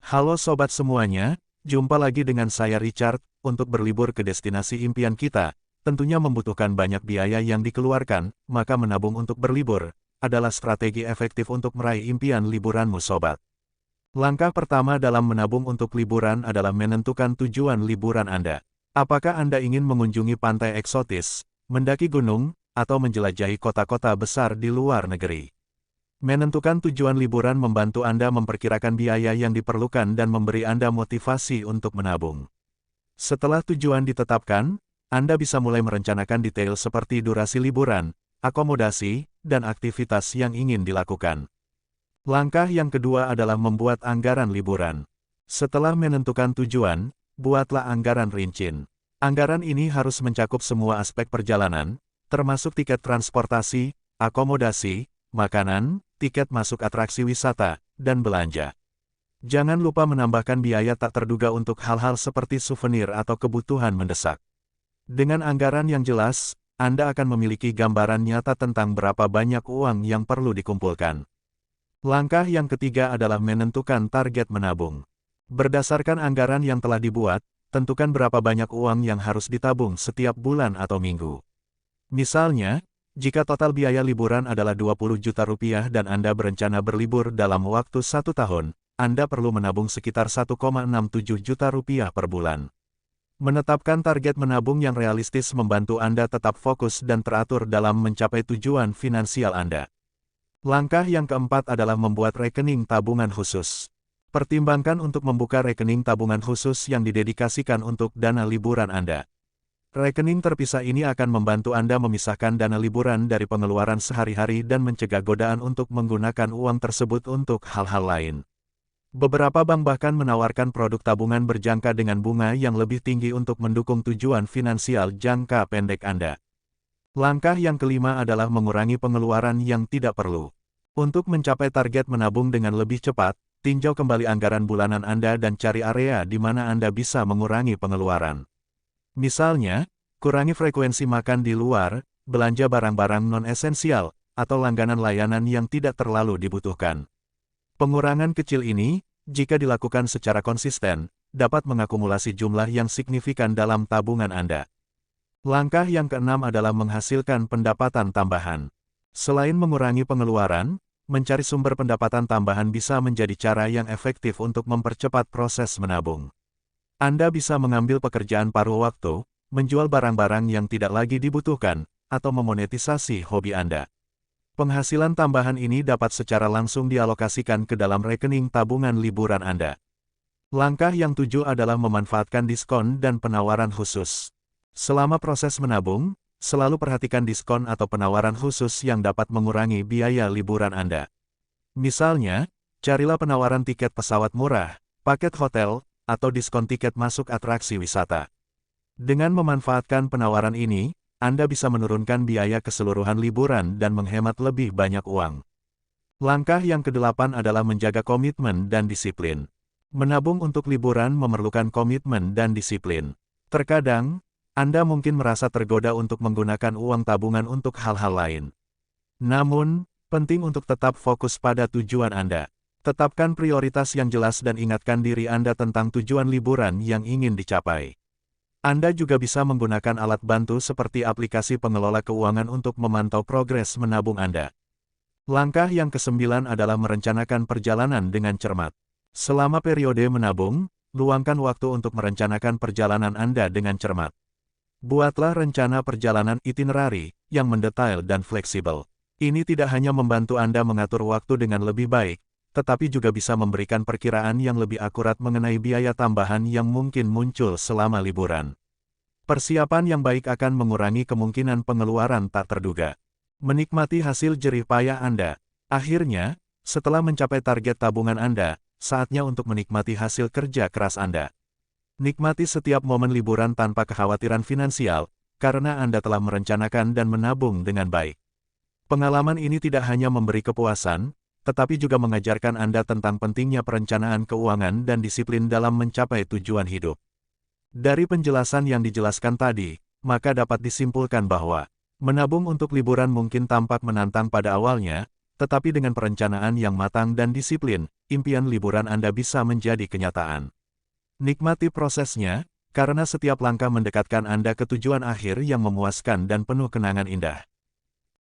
Halo sobat semuanya, jumpa lagi dengan saya Richard. Untuk berlibur ke destinasi impian kita, tentunya membutuhkan banyak biaya yang dikeluarkan, maka menabung untuk berlibur adalah strategi efektif untuk meraih impian liburanmu sobat. Langkah pertama dalam menabung untuk liburan adalah menentukan tujuan liburan Anda. Apakah Anda ingin mengunjungi pantai eksotis, mendaki gunung, atau menjelajahi kota-kota besar di luar negeri? Menentukan tujuan liburan membantu Anda memperkirakan biaya yang diperlukan dan memberi Anda motivasi untuk menabung. Setelah tujuan ditetapkan, Anda bisa mulai merencanakan detail seperti durasi liburan, akomodasi, dan aktivitas yang ingin dilakukan. Langkah yang kedua adalah membuat anggaran liburan. Setelah menentukan tujuan, buatlah anggaran rinci. Anggaran ini harus mencakup semua aspek perjalanan, termasuk tiket transportasi, akomodasi, makanan, tiket masuk atraksi wisata, dan belanja. Jangan lupa menambahkan biaya tak terduga untuk hal-hal seperti souvenir atau kebutuhan mendesak. Dengan anggaran yang jelas, Anda akan memiliki gambaran nyata tentang berapa banyak uang yang perlu dikumpulkan. Langkah yang ketiga adalah menentukan target menabung. Berdasarkan anggaran yang telah dibuat, tentukan berapa banyak uang yang harus ditabung setiap bulan atau minggu. Misalnya, jika total biaya liburan adalah 20 juta rupiah dan Anda berencana berlibur dalam waktu 1 tahun, Anda perlu menabung sekitar 1,67 juta rupiah per bulan. Menetapkan target menabung yang realistis membantu Anda tetap fokus dan teratur dalam mencapai tujuan finansial Anda. Langkah yang keempat adalah membuat rekening tabungan khusus. Pertimbangkan untuk membuka rekening tabungan khusus yang didedikasikan untuk dana liburan Anda. Rekening terpisah ini akan membantu Anda memisahkan dana liburan dari pengeluaran sehari-hari dan mencegah godaan untuk menggunakan uang tersebut untuk hal-hal lain. Beberapa bank bahkan menawarkan produk tabungan berjangka dengan bunga yang lebih tinggi untuk mendukung tujuan finansial jangka pendek Anda. Langkah yang kelima adalah mengurangi pengeluaran yang tidak perlu. Untuk mencapai target menabung dengan lebih cepat, tinjau kembali anggaran bulanan Anda dan cari area di mana Anda bisa mengurangi pengeluaran. Misalnya, kurangi frekuensi makan di luar, belanja barang-barang non-esensial, atau langganan layanan yang tidak terlalu dibutuhkan. Pengurangan kecil ini, jika dilakukan secara konsisten, dapat mengakumulasi jumlah yang signifikan dalam tabungan Anda. Langkah yang keenam adalah menghasilkan pendapatan tambahan. Selain mengurangi pengeluaran, mencari sumber pendapatan tambahan bisa menjadi cara yang efektif untuk mempercepat proses menabung. Anda bisa mengambil pekerjaan paruh waktu, menjual barang-barang yang tidak lagi dibutuhkan, atau memonetisasi hobi Anda. Penghasilan tambahan ini dapat secara langsung dialokasikan ke dalam rekening tabungan liburan Anda. Langkah yang tujuh adalah memanfaatkan diskon dan penawaran khusus. Selama proses menabung, selalu perhatikan diskon atau penawaran khusus yang dapat mengurangi biaya liburan Anda. Misalnya, carilah penawaran tiket pesawat murah, paket hotel, atau diskon tiket masuk atraksi wisata. Dengan memanfaatkan penawaran ini, Anda bisa menurunkan biaya keseluruhan liburan dan menghemat lebih banyak uang. Langkah yang kedelapan adalah menjaga komitmen dan disiplin. Menabung untuk liburan memerlukan komitmen dan disiplin. Terkadang, Anda mungkin merasa tergoda untuk menggunakan uang tabungan untuk hal-hal lain. Namun, penting untuk tetap fokus pada tujuan Anda. Tetapkan prioritas yang jelas dan ingatkan diri Anda tentang tujuan liburan yang ingin dicapai. Anda juga bisa menggunakan alat bantu seperti aplikasi pengelola keuangan untuk memantau progres menabung Anda. Langkah yang kesembilan adalah merencanakan perjalanan dengan cermat. Selama periode menabung, luangkan waktu untuk merencanakan perjalanan Anda dengan cermat. Buatlah rencana perjalanan itinerari yang mendetail dan fleksibel. Ini tidak hanya membantu Anda mengatur waktu dengan lebih baik, tetapi juga bisa memberikan perkiraan yang lebih akurat mengenai biaya tambahan yang mungkin muncul selama liburan. Persiapan yang baik akan mengurangi kemungkinan pengeluaran tak terduga. Menikmati hasil jerih payah Anda. Akhirnya, setelah mencapai target tabungan Anda, saatnya untuk menikmati hasil kerja keras Anda. Nikmati setiap momen liburan tanpa kekhawatiran finansial, karena Anda telah merencanakan dan menabung dengan baik. Pengalaman ini tidak hanya memberi kepuasan, tetapi juga mengajarkan Anda tentang pentingnya perencanaan keuangan dan disiplin dalam mencapai tujuan hidup. Dari penjelasan yang dijelaskan tadi, maka dapat disimpulkan bahwa menabung untuk liburan mungkin tampak menantang pada awalnya, Tetapi dengan perencanaan yang matang dan disiplin, impian liburan Anda bisa menjadi kenyataan. Nikmati prosesnya, karena setiap langkah mendekatkan Anda ke tujuan akhir yang memuaskan dan penuh kenangan indah.